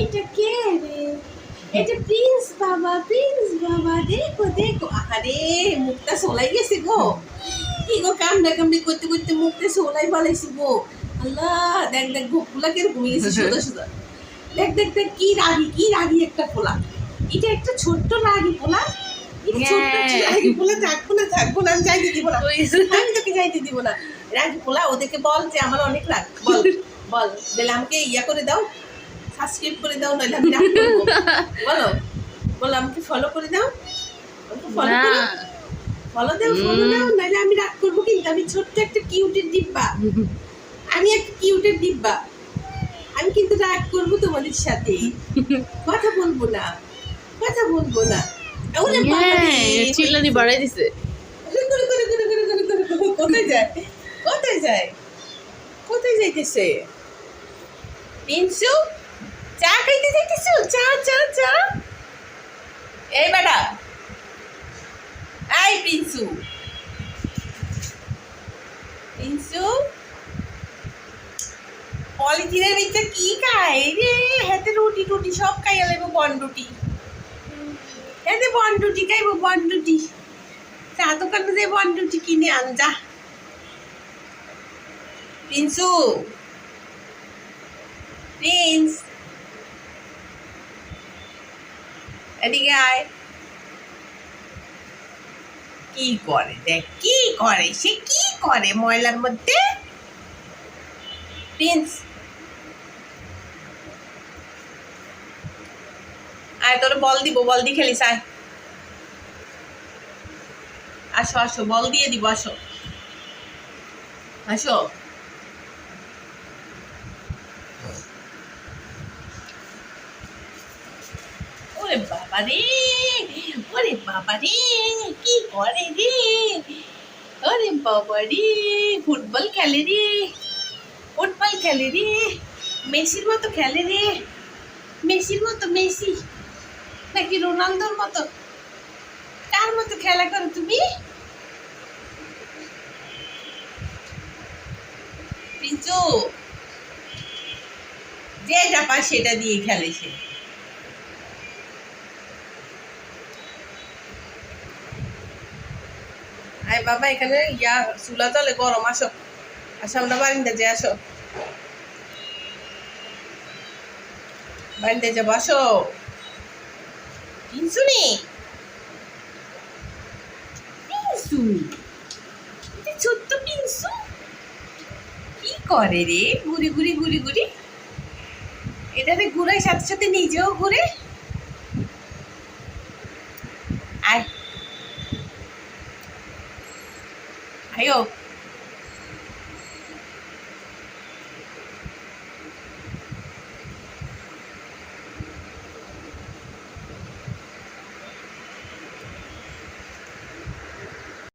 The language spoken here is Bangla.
এটা কে রে? এটা প্রিন্স বাবা, প্রিন্স বাবা, দেখো দেখো। আরে মুখটা সোলাই গেছে গো। কি গো, কামড়া কামড়ি করতে করতে মুখটা সোলাই বালাইছি গো। আল্লাহ, দেখ দেখ গোপগুলা কিরকম হয়ে গেছে সোজা সোজা। দেখ দেখ দেখ, কি রাগি একটা পোলা। এটা একটা ছোট্ট রাগি পোলা। এটা ছোট্ট রাগি পোলা, থাকবো না, আমি যাইতে দিব না। আমি তোকে যাইতে দিব না। রাগি পোলা, ওদেরকে বল যে আমার অনেক রাগ। বল বল, বলে আমাকে ইয়া করে দাও, সাবস্ক্রাইব করে দাও, নইলে আমি রাগ করবো। বলো বলো, আমাকে ফলো করে দাও, আমাকে ফলো করো, ফলো দাও, নইলে আমি রাগ করবো। কিন্তু আমি ছোট্ট একটা কিউটের ডিব্বা, আমি একটা কিউটের ডিব্বা, আমি কিন্তু রাগ করবো তোমাদের সাথে। কথা বলবো না, কথা বলবো না। চিল্লানি বাড়াই দিছে। কোথায় যায়, কোথায় যায়, কোথায় যাইতেছে? পিনসু, চা খাইতে যাইতেছো? চা চা চা। এই বেটা, এই পিনসু, পিনসু পলিথিনের ভিতরে কি খায় রে? হাতে রুটি টুটি সব খাইয়া লাগবো, বনরুটি, হাতে বনরুটি খাইবো, বনরুটি। চা দোকানে যে বনরুটি কিনে আন যা। পিনসু, প্রিন্স, এদিকে আয়। কি করে দেখ, কি করে সে, কি করে ময়লার মধ্যে? প্রিন্স, আয় তোর বল দিব, বল দিয়ে খেলিস, আয়। আসো আসো, বল দিয়ে দিব, আসো আসো। ওরে বাবা রে, ওরে বাবা রে, কি করে রে? ওরে বাবা রে, ফুটবল খেলে রে, ফুটবল খেলে রে, মেসির মতো খেলে রে, মেসির মতো, মেসি নাকি রোনালদোর মতো? কার মতো খেলা করো তুমি? পিঞ্চু, যেটা পায় সেটা দিয়ে খেলে সে। আয় বাবা, এখানে ইয়া চুলা চলে, গরম, আসো আসো, আমরা বারিন্দা যে, আসো বারিন্দা যাবো, আসো। পিনসু নে, পিনসু, ছোট্ট পিনসু কি করে রে? ঘুরি ঘুরি ঘুরি ঘুরি, এটাতে ঘুরাই সাথে সাথে নিজেও ঘুরে। আয় আয়ো।